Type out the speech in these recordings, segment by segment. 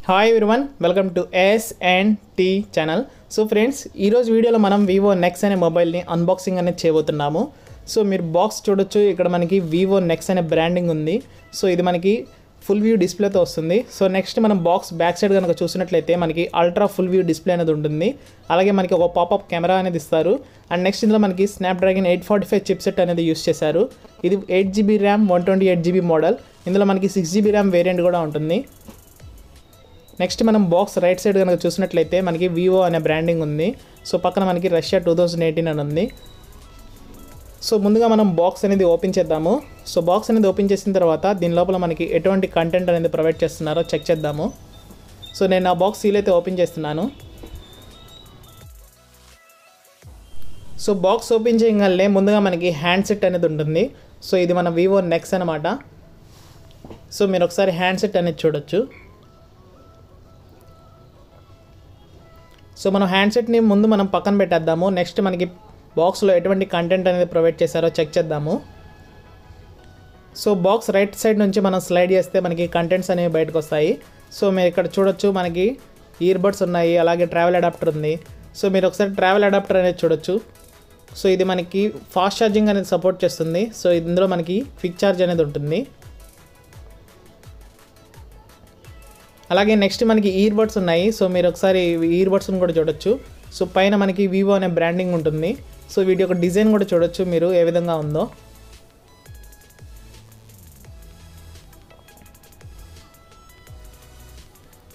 Hi everyone, welcome to S&T channel. So friends, ఈరోజు వీడియోలో మనం Vivo Nex అనే మొబైల్ని అన్బాక్సింగ్ అనేది చేయబోతున్నాము. సో మీరు బాక్స్ చూడొచ్చు, ఇక్కడ మనకి Vivo Nex అనే బ్రాండింగ్ ఉంది. సో ఇది మనకి ఫుల్ వ్యూ డిస్ప్లేతో వస్తుంది. సో నెక్స్ట్ మనం బాక్స్ బ్యాక్ సైడ్ కనుక చూసినట్లయితే మనకి అల్ట్రా ఫుల్ వ్యూ డిస్ప్లే అనేది ఉంటుంది. అలాగే మనకి ఒక పాపప్ కెమెరా అనేది ఇస్తారు. అండ్ నెక్స్ట్ ఇందులో మనకి స్నాప్డ్రాగన్ 845 చిప్సెట్ అనేది యూస్ చేశారు. ఇది 8GB ర్యామ్ 128GB మోడల్. ఇందులో మనకి 6GB ర్యామ్ వేరియంట్ కూడా ఉంటుంది. నెక్స్ట్ మనం బాక్స్ రైట్ సైడ్ కనుక చూసినట్లయితే మనకి వివో అనే బ్రాండింగ్ ఉంది. సో పక్కన మనకి రష్యా 2018 అని ఉంది. సో ముందుగా మనం బాక్స్ అనేది ఓపెన్ చేద్దాము. సో బాక్స్ అనేది ఓపెన్ చేసిన తర్వాత దీని లోపల మనకి ఎటువంటి కంటెంట్ అనేది ప్రొవైడ్ చేస్తున్నారో చెక్ చేద్దాము. సో నేను ఆ బాక్స్ సీల్ అయితే ఓపెన్ చేస్తున్నాను. సో బాక్స్ ఓపెన్ చేయగానే ముందుగా మనకి హ్యాండ్సెట్ అనేది ఉంటుంది. సో ఇది మన Vivo Nex అనమాట. సో మీరు ఒకసారి హ్యాండ్సెట్ అనేది చూడొచ్చు. సో మనం హ్యాండ్సెట్ని ముందు మనం పక్కన పెట్టేద్దాము. నెక్స్ట్ మనకి బాక్స్లో ఎటువంటి కంటెంట్ అనేది ప్రొవైడ్ చేశారో చెక్ చేద్దాము. సో బాక్స్ రైట్ సైడ్ నుంచి మనం స్లైడ్ చేస్తే మనకి కంటెంట్స్ అనేవి బయటకు వస్తాయి. సో మీరు ఇక్కడ చూడొచ్చు, మనకి ఇయర్ బడ్స్ ఉన్నాయి, అలాగే ట్రావెల్ అడాప్టర్ ఉంది. సో మీరు ఒకసారి ట్రావెల్ అడాప్టర్ అనేది చూడొచ్చు. సో ఇది మనకి ఫాస్ట్ ఛార్జింగ్ అనేది సపోర్ట్ చేస్తుంది. సో ఇందులో మనకి క్విక్ ఛార్జ్ అనేది ఉంటుంది. అలాగే నెక్స్ట్ మనకి ఇయర్ బడ్స్ ఉన్నాయి. సో మీరు ఒకసారి ఇయర్ బడ్స్ని కూడా చూడొచ్చు. సో పైన మనకి వివో అనే బ్రాండింగ్ ఉంటుంది. సో వీటి యొక్క డిజైన్ కూడా చూడొచ్చు మీరు ఏ విధంగా ఉందో.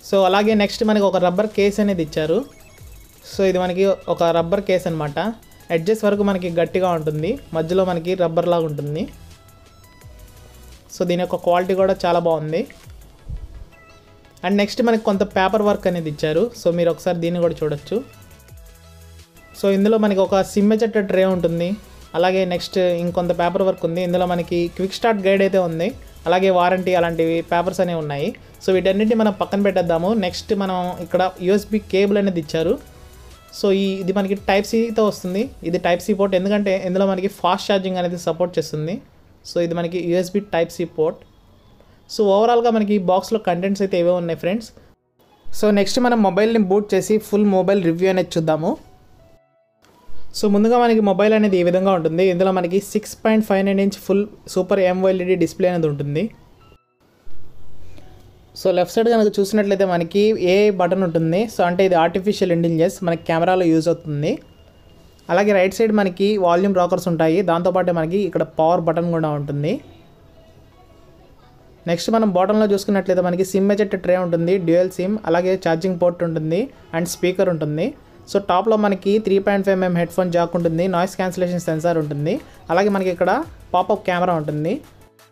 సో అలాగే నెక్స్ట్ మనకి ఒక రబ్బర్ కేస్ అనేది ఇచ్చారు. సో ఇది మనకి ఒక రబ్బర్ కేస్ అనమాట. ఎడ్జెస్ వరకు మనకి గట్టిగా ఉంటుంది, మధ్యలో మనకి రబ్బర్ లాగా ఉంటుంది. సో దీని యొక్క క్వాలిటీ కూడా చాలా బాగుంది. అండ్ నెక్స్ట్ మనకి కొంత పేపర్ వర్క్ అనేది ఇచ్చారు. సో మీరు ఒకసారి దీన్ని కూడా చూడొచ్చు. సో ఇందులో మనకి ఒక సిమ్ ఎజెక్టర్ ట్రే ఉంటుంది. అలాగే నెక్స్ట్ ఇంకొంత పేపర్ వర్క్ ఉంది. ఇందులో మనకి క్విక్ స్టార్ట్ గైడ్ అయితే ఉంది. అలాగే వారంటీ అలాంటివి పేపర్స్ అనేవి ఉన్నాయి. సో వీటన్నిటిని మనం పక్కన పెట్టేద్దాము. నెక్స్ట్ మనం ఇక్కడ USB కేబుల్ అనేది ఇచ్చారు. సో ఇది మనకి టైప్ సితో వస్తుంది. ఇది టైప్ సి పోర్ట్, ఎందుకంటే ఇందులో మనకి ఫాస్ట్ ఛార్జింగ్ అనేది సపోర్ట్ చేస్తుంది. సో ఇది మనకి USB type C port. So ఓవరాల్గా మనకి బాక్స్లో కంటెంట్స్ అయితే ఏవే ఉన్నాయి ఫ్రెండ్స్. సో నెక్స్ట్ మనం మొబైల్ని బూట్ చేసి ఫుల్ మొబైల్ రివ్యూ అనేది చూద్దాము. సో ముందుగా మనకి మొబైల్ అనేది ఈ విధంగా ఉంటుంది. ఇందులో మనకి 6.59 inch full super AMOLED display అనేది ఉంటుంది. సో లెఫ్ట్ సైడ్ కనుక చూసినట్లయితే మనకి AI బటన్ ఉంటుంది. సో అంటే ఇది ఆర్టిఫిషియల్ ఇంటెలిజెన్స్ మనకి కెమెరాలో యూజ్ అవుతుంది. అలాగే రైట్ సైడ్ మనకి వాల్యూమ్ రాకర్స్ ఉంటాయి. దాంతోపాటు మనకి ఇక్కడ పవర్ బటన్ కూడా ఉంటుంది. నెక్స్ట్ మనం బాటంలో చూసుకున్నట్లయితే మనకి సిమ్ ఎజెక్టర్ ట్రే ఉంటుంది, డ్యూయల్ సిమ్, అలాగే ఛార్జింగ్ పోర్ట్ ఉంటుంది అండ్ స్పీకర్ ఉంటుంది. సో టాప్లో మనకి 3.5mm హెడ్ ఫోన్ జాక్ ఉంటుంది, నాయిస్ క్యాన్సిలేషన్ సెన్సార్ ఉంటుంది. అలాగే మనకి ఇక్కడ పాపప్ కెమెరా ఉంటుంది.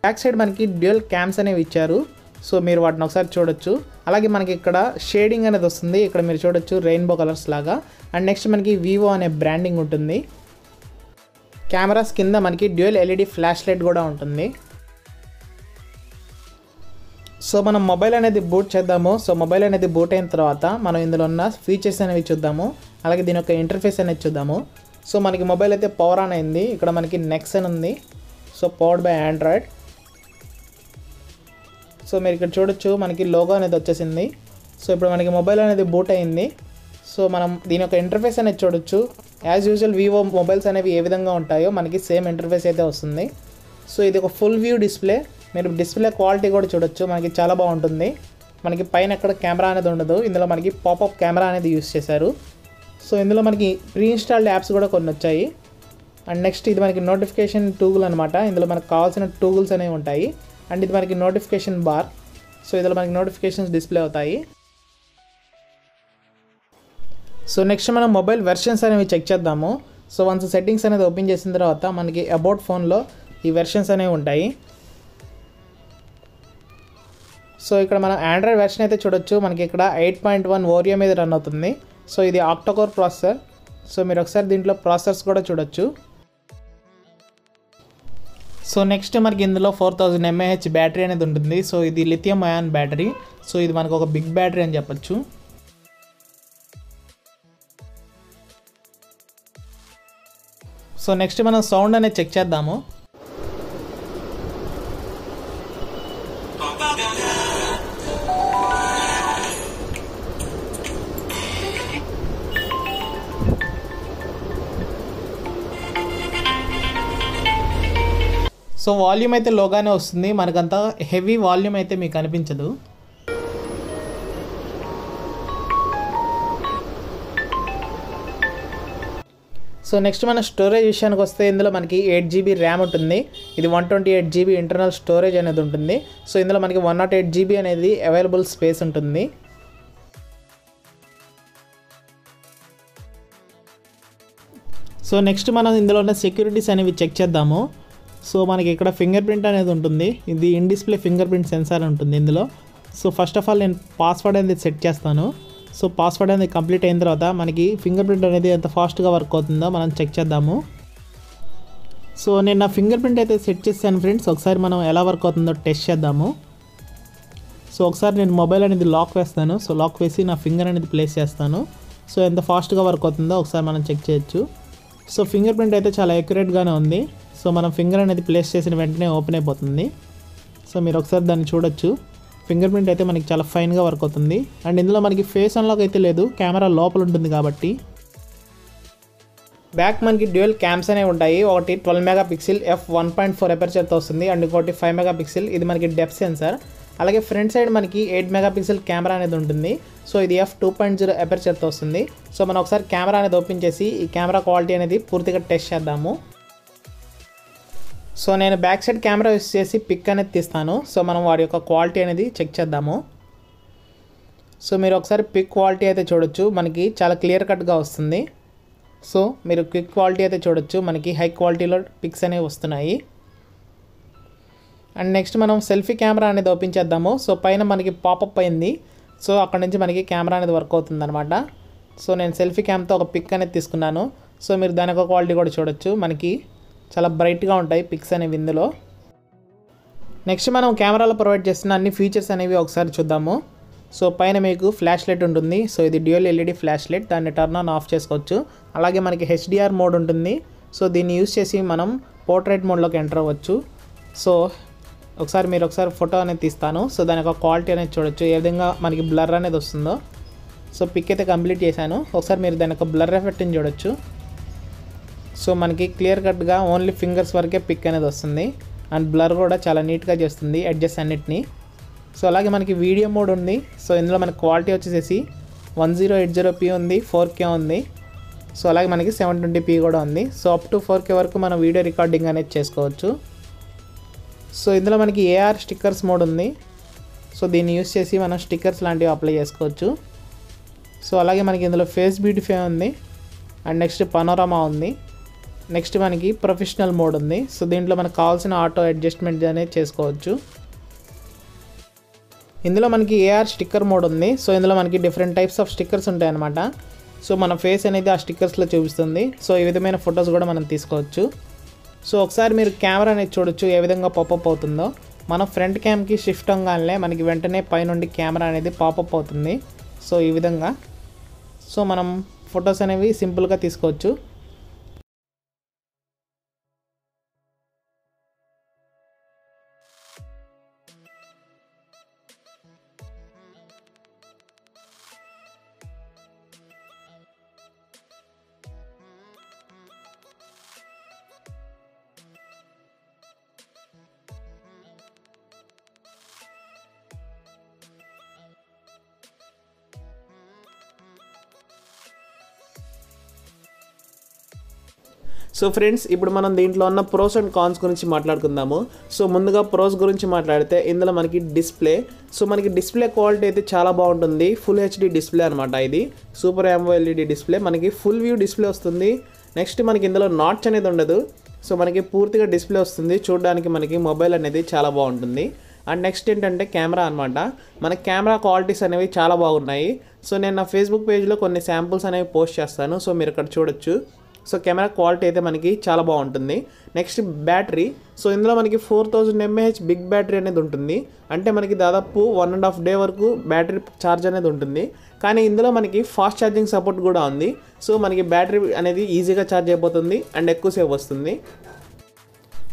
బ్యాక్ సైడ్ మనకి డ్యూయల్ క్యామ్స్ అనేవి ఇచ్చారు. సో మీరు వాటిని ఒకసారి చూడొచ్చు. అలాగే మనకి ఇక్కడ షేడింగ్ అనేది వస్తుంది. ఇక్కడ మీరు చూడొచ్చు రెయిన్బో కలర్స్ లాగా. అండ్ నెక్స్ట్ మనకి వివో అనే బ్రాండింగ్ ఉంటుంది. కెమెరాస్ కింద మనకి డ్యూయల్ LED ఫ్లాష్ లైట్ కూడా ఉంటుంది. సో మనం మొబైల్ అనేది బూట్ చేద్దాము. సో మొబైల్ అనేది బూట్ అయిన తర్వాత మనం ఇందులో ఉన్న ఫీచర్స్ అనేవి చూద్దాము. అలాగే దీని యొక్క ఇంటర్ఫేస్ అనేది చూద్దాము. సో మనకి మొబైల్ అయితే పవర్ ఆన్ అయింది. ఇక్కడ మనకి నెక్స్ అని ఉంది. So powered by Android. So మీరు ఇక్కడ చూడొచ్చు, మనకి లోగో అనేది వచ్చేసింది. సో ఇప్పుడు మనకి మొబైల్ అనేది బూట్ అయింది. సో మనం దీని యొక్క ఇంటర్ఫేస్ అనేది చూడొచ్చు. యాజ్ యూజువల్ వివో మొబైల్స్ అనేవి ఏ విధంగా ఉంటాయో మనకి సేమ్ ఇంటర్ఫేస్ అయితే వస్తుంది. సో ఇది ఒక ఫుల్ వ్యూ డిస్ప్లే. మీరు డిస్ప్లే క్వాలిటీ కూడా చూడొచ్చు, మనకి చాలా బాగుంటుంది. మనకి పైన ఎక్కడ కెమెరా అనేది ఉండదు. ఇందులో మనకి పాపప్ కెమెరా అనేది యూస్ చేశారు. సో ఇందులో మనకి ప్రీ ఇన్స్టాల్డ్ యాప్స్ కూడా కొన్ని వచ్చాయి. అండ్ నెక్స్ట్ ఇది మనకి నోటిఫికేషన్ టూగుల్ అనమాట. ఇందులో మనకు కావాల్సిన టూగుల్స్ అనేవి ఉంటాయి. అండ్ ఇది మనకి నోటిఫికేషన్ బార్. సో ఇందులో మనకి నోటిఫికేషన్స్ డిస్ప్లే అవుతాయి. సో నెక్స్ట్ మనం మొబైల్ వెర్షన్స్ అనేవి చెక్ చేద్దాము. సో వన్స్ సెట్టింగ్స్ అనేది ఓపెన్ చేసిన తర్వాత మనకి అబౌట్ ఫోన్లో ఈ వెర్షన్స్ అనేవి ఉంటాయి. సో ఇక్కడ మనం ఆండ్రాయిడ్ వెర్షన్ అయితే చూడొచ్చు. మనకి ఇక్కడ 8.1 ఓరియో మీద రన్ అవుతుంది. సో ఇది ఆక్టోకోర్ ప్రాసెసర్. సో మీరు ఒకసారి దీంట్లో ప్రాసెసర్స్ కూడా చూడొచ్చు. సో నెక్స్ట్ మనకి ఇందులో 4000 mAh బ్యాటరీ అనేది ఉంటుంది. సో ఇది లిథియం అయాన్ బ్యాటరీ. సో ఇది మనకు ఒక బిగ్ బ్యాటరీ అని చెప్పొచ్చు. సో నెక్స్ట్ మనం సౌండ్ అనేది చెక్ చేద్దాము. సో వాల్యూమ్ అయితే లోగానే వస్తుంది, మనకంత హెవీ వాల్యూమ్ అయితే మీకు అనిపించదు. సో నెక్స్ట్ మన స్టోరేజ్ విషయానికి వస్తే ఇందులో మనకి 8GB ర్యామ్ ఉంటుంది. ఇది 128GB ఇంటర్నల్ స్టోరేజ్ అనేది ఉంటుంది. సో ఇందులో మనకి 108GB అనేది అవైలబుల్ స్పేస్ ఉంటుంది. సో నెక్స్ట్ మనం ఇందులో ఉన్న సెక్యూరిటీస్ అనేవి చెక్ చేద్దాము. సో మనకి ఇక్కడ ఫింగర్ ప్రింట్ అనేది ఉంటుంది. ఇది in display finger print censor ఉంటుంది ఇందులో. సో ఫస్ట్ ఆఫ్ ఆల్ నేను పాస్వర్డ్ అనేది సెట్ చేస్తాను. సో పాస్వర్డ్ అనేది కంప్లీట్ అయిన తర్వాత మనకి ఫింగర్ ప్రింట్ అనేది ఎంత ఫాస్ట్గా వర్క్ అవుతుందో మనం చెక్ చేద్దాము. సో నేను నా ఫింగర్ ప్రింట్ అయితే సెట్ చేశాను ఫ్రెండ్స్. ఒకసారి మనం ఎలా వర్క్ అవుతుందో టెస్ట్ చేద్దాము. సో ఒకసారి నేను మొబైల్ అనేది లాక్ వేస్తాను. సో లాక్ వేసి నా ఫింగర్ అనేది ప్లేస్ చేస్తాను. సో ఎంత ఫాస్ట్గా వర్క్ అవుతుందో ఒకసారి మనం చెక్ చేయొచ్చు. సో ఫింగర్ ప్రింట్ అయితే చాలా యాక్యురేట్గానే ఉంది. సో మనం ఫింగర్ అనేది ప్లేస్ చేసిన వెంటనే ఓపెన్ అయిపోతుంది. సో మీరు ఒకసారి దాన్ని చూడొచ్చు. ఫింగర్ ప్రింట్ అయితే మనకి చాలా ఫైన్గా వర్క్ అవుతుంది. అండ్ ఇందులో మనకి ఫేస్ అన్లాక్ అయితే లేదు, కెమెరా లోపల ఉంటుంది కాబట్టి. బ్యాక్ మనకి డ్యూయల్ క్యామ్స్ అనేవి ఉంటాయి. ఒకటి 12 మెగాపిక్సెల్ f1.4 అపర్చర్తో వస్తుంది. అండ్ ఇంకోటి 5 మెగాపిక్సెల్, ఇది మనకి డెప్త్ సెన్సార్. అలాగే ఫ్రంట్ సైడ్ మనకి 8 మెగాపిక్సెల్ కెమెరా అనేది ఉంటుంది. సో ఇది f2.0 అపర్చర్తో వస్తుంది. సో మనం ఒకసారి కెమెరా అనేది ఓపెన్ చేసి ఈ కెమెరా క్వాలిటీ అనేది పూర్తిగా టెస్ట్ చేద్దాము. సో నేను బ్యాక్ సైడ్ కెమెరా యూస్ చేసి పిక్ అనేది తీస్తాను. సో మనం వాడి యొక్క క్వాలిటీ అనేది చెక్ చేద్దాము. సో మీరు ఒకసారి పిక్ క్వాలిటీ అయితే చూడొచ్చు, మనకి చాలా క్లియర్ కట్గా వస్తుంది. సో మీరు క్విక్ క్వాలిటీ అయితే చూడొచ్చు, మనకి హై క్వాలిటీలో పిక్స్ అనేవి వస్తున్నాయి. అండ్ నెక్స్ట్ మనం సెల్ఫీ కెమెరా అనేది ఓపెన్ చేద్దాము. సో పైన మనకి పాపప్ అయింది. సో అక్కడ నుంచి మనకి కెమెరా అనేది వర్క్ అవుతుంది అనమాట. సో నేను సెల్ఫీ క్యామ్తో ఒక పిక్ అనేది తీసుకున్నాను. సో మీరు దాని యొక్క క్వాలిటీ కూడా చూడొచ్చు, మనకి చాలా బ్రైట్గా ఉంటాయి పిక్స్ అనేవి ఇందులో. నెక్స్ట్ మనం కెమెరాలో ప్రొవైడ్ చేస్తున్న అన్ని ఫీచర్స్ అనేవి ఒకసారి చూద్దాము. సో పైన మీకు ఫ్లాష్ లైట్ ఉంటుంది. సో ఇది డ్యూయల్ ఎల్ఈడి ఫ్లాష్ లైట్, దాన్ని టర్న్ ఆన్ ఆఫ్ చేసుకోవచ్చు. అలాగే మనకి హెచ్డిఆర్ మోడ్ ఉంటుంది. సో దీన్ని యూస్ చేసి మనం పోర్ట్రైట్ మోడ్లోకి ఎంటర్ అవ్వచ్చు. సో మీరు ఒకసారి ఫోటో అనేది తీస్తాను. సో దాని యొక్క క్వాలిటీ అనేది చూడొచ్చు, ఏ విధంగా మనకి బ్లర్ అనేది వస్తుందో. సో పిక్ అయితే కంప్లీట్ చేశాను. ఒకసారి మీరు దాని యొక్క బ్లర్ ఎఫెక్ట్ని చూడొచ్చు. సో మనకి క్లియర్ కట్గా ఓన్లీ ఫింగర్స్ వరకే పిక్ అనేది వస్తుంది. అండ్ బ్లర్ కూడా చాలా నీట్గా చేస్తుంది ఎడ్జెస్ అన్నిటిని. సో అలాగే మనకి వీడియో మోడ్ ఉంది. సో ఇందులో మనకి క్వాలిటీ వచ్చేసి 1080p ఉంది, 4K ఉంది. సో అలాగే మనకి 720p కూడా ఉంది. సో అప్ టు 4K వరకు మనం వీడియో రికార్డింగ్ అనేది చేసుకోవచ్చు. సో ఇందులో మనకి ఏఆర్ స్టిక్కర్స్ మోడ్ ఉంది. సో దీన్ని యూస్ చేసి మనం స్టిక్కర్స్ లాంటివి అప్లై చేసుకోవచ్చు. సో అలాగే మనకి ఇందులో ఫేస్ బ్యూటిఫై ఉంది. అండ్ నెక్స్ట్ పనోరామా ఉంది. నెక్స్ట్ మనకి ప్రొఫెషనల్ మోడ్ ఉంది. సో దీంట్లో మనకు కావాల్సిన ఆటో అడ్జస్ట్మెంట్ అనేది చేసుకోవచ్చు. ఇందులో మనకి ఏఆర్ స్టిక్కర్ మోడ్ ఉంది. సో ఇందులో మనకి డిఫరెంట్ టైప్స్ ఆఫ్ స్టిక్కర్స్ ఉంటాయన్నమాట. సో మన ఫేస్ అనేది ఆ స్టిక్కర్స్లో చూపిస్తుంది. సో ఈ విధమైన ఫొటోస్ కూడా మనం తీసుకోవచ్చు. సో ఒకసారి మీరు కెమెరా అనేది చూడొచ్చు, ఏ విధంగా పాపప్ అవుతుందో. మనం ఫ్రంట్ క్యామ్కి షిఫ్ట్ అవ్వగానే మనకి వెంటనే పైనుండి కెమెరా అనేది పాపప్ అవుతుంది. సో ఈ విధంగా సో మనం ఫొటోస్ అనేవి సింపుల్గా తీసుకోవచ్చు. సో ఫ్రెండ్స్, ఇప్పుడు మనం దీంట్లో ఉన్న ప్రోస్ అండ్ కాన్స్ గురించి మాట్లాడుకుందాము. సో ముందుగా ప్రోస్ గురించి మాట్లాడితే ఇందులో మనకి డిస్ప్లే. సో మనకి డిస్ప్లే క్వాలిటీ అయితే చాలా బాగుంటుంది. ఫుల్ హెచ్డి డిస్ప్లే అనమాట. ఇది సూపర్ AMOLED డిస్ప్లే. మనకి ఫుల్ వ్యూ డిస్ప్లే వస్తుంది. నెక్స్ట్ మనకి ఇందులో నాచ్ అనేది ఉండదు. సో మనకి పూర్తిగా డిస్ప్లే వస్తుంది. చూడడానికి మనకి మొబైల్ అనేది చాలా బాగుంటుంది. అండ్ నెక్స్ట్ ఏంటంటే కెమెరా అనమాట. మన కెమెరా క్వాలిటీస్ అనేవి చాలా బాగున్నాయి. సో నేను నా ఫేస్బుక్ పేజ్లో కొన్ని శాంపుల్స్ అనేవి పోస్ట్ చేస్తాను. సో మీరు ఇక్కడ చూడొచ్చు. సో కెమెరా క్వాలిటీ అయితే మనకి చాలా బాగుంటుంది. Next battery. సో ఇందులో మనకి 4000 mAh బిగ్ బ్యాటరీ అనేది ఉంటుంది. అంటే మనకి దాదాపు 1.5 డే వరకు బ్యాటరీ ఛార్జ్ అనేది ఉంటుంది. కానీ ఇందులో మనకి ఫాస్ట్ ఛార్జింగ్ సపోర్ట్ కూడా ఉంది. సో మనకి బ్యాటరీ అనేది ఈజీగా ఛార్జ్ అయిపోతుంది అండ్ ఎక్కువసేపు వస్తుంది.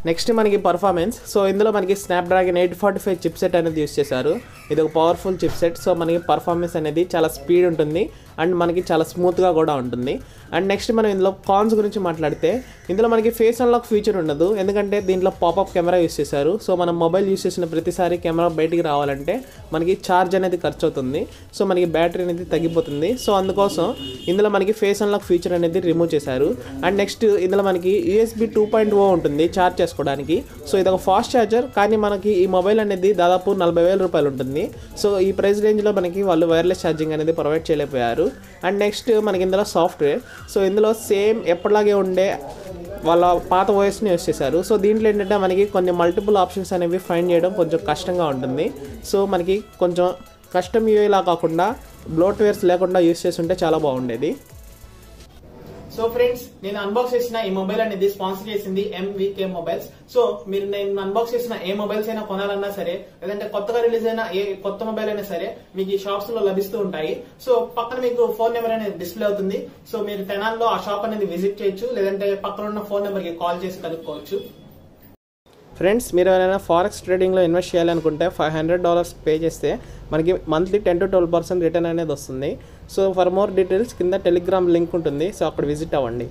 నెక్స్ట్ మనకి పర్ఫార్మెన్స్. సో ఇందులో మనకి స్నాప్డ్రాగన్ 845 చిప్సెట్ అనేది యూస్ చేశారు. ఇది ఒక పవర్ఫుల్ చిప్సెట్. సో మనకి పర్ఫార్మెన్స్ అనేది చాలా స్పీడ్ ఉంటుంది అండ్ మనకి చాలా స్మూత్గా కూడా ఉంటుంది. అండ్ నెక్స్ట్ మనం ఇందులో కాన్స్ గురించి మాట్లాడితే ఇందులో మనకి ఫేస్ అన్లాక్ ఫీచర్ ఉండదు, ఎందుకంటే దీంట్లో పాపప్ కెమెరా యూస్ చేశారు. సో మనం మొబైల్ యూస్ చేసిన ప్రతిసారి కెమెరా బయటికి రావాలంటే మనకి ఛార్జ్ అనేది ఖర్చు అవుతుంది, సో మనకి బ్యాటరీ అనేది తగ్గిపోతుంది. సో అందుకోసం ఇందులో మనకి ఫేస్ అన్లాక్ ఫీచర్ అనేది రిమూవ్ చేశారు. అండ్ నెక్స్ట్ ఇందులో మనకి USB 2.0 ఉంటుంది ఛార్జ్ చేసుకోవడానికి. సో ఇది ఒక ఫాస్ట్ ఛార్జర్, కానీ మనకి ఈ మొబైల్ అనేది దాదాపు 40,000 రూపాయలు ఉంటుంది. సో ఈ ప్రైస్ రేంజ్లో మనకి వాళ్ళు వైర్లెస్ ఛార్జింగ్ అనేది ప్రొవైడ్ చేయలేకపోయారు. అండ్ నెక్స్ట్ మనకి ఇందులో సాఫ్ట్వేర్, సో ఇందులో సేమ్ ఎప్పటిలాగే ఉండే వాళ్ళ పాత ఓఎస్ని యూస్ చేశారు. సో దీంట్లో ఏంటంటే మనకి కొన్ని మల్టిపుల్ ఆప్షన్స్ అనేవి ఫైండ్ చేయడం కొంచెం కష్టంగా ఉంటుంది. సో మనకి కొంచెం కస్టమ్ యూఐలా కాకుండా బ్లోట్వేర్స్ లేకుండా యూస్ చేస్తుంటే చాలా బాగుండేది. సో ఫ్రెండ్స్, నేను అన్బాక్స్ చేసిన ఈ మొబైల్ అనేది స్పాన్సర్ చేసింది MVK మొబైల్స్. సో మీరు నేను అన్బాక్స్ చేసిన ఏ మొబైల్స్ అయినా కొనాలన్నా సరే, లేదంటే కొత్తగా రిలీజ్ అయిన ఏ కొత్త మొబైల్ అయినా సరే మీకు ఈ షాప్స్ లో లభిస్తూ ఉంటాయి. సో పక్కన మీకు ఫోన్ నెంబర్ అనేది డిస్ప్లే అవుతుంది. సో మీరు తెనాల్లో ఆ షాప్ అనేది విజిట్ చేయొచ్చు, లేదంటే పక్కన ఉన్న ఫోన్ నెంబర్ కి కాల్ చేసి కనుక్కోవచ్చు. ఫ్రెండ్స్, మీరు ఎవరైనా ఫారెక్స్ ట్రేడింగ్లో ఇన్వెస్ట్ చేయాలనుకుంటే $500 పే చేస్తే మనకి మంత్లీ 10 to 12% రిటర్న్ అనేది వస్తుంది. సో ఫర్ మోర్ డీటెయిల్స్ కింద టెలిగ్రామ్ లింక్ ఉంటుంది, సో అక్కడ విజిట్ అవ్వండి.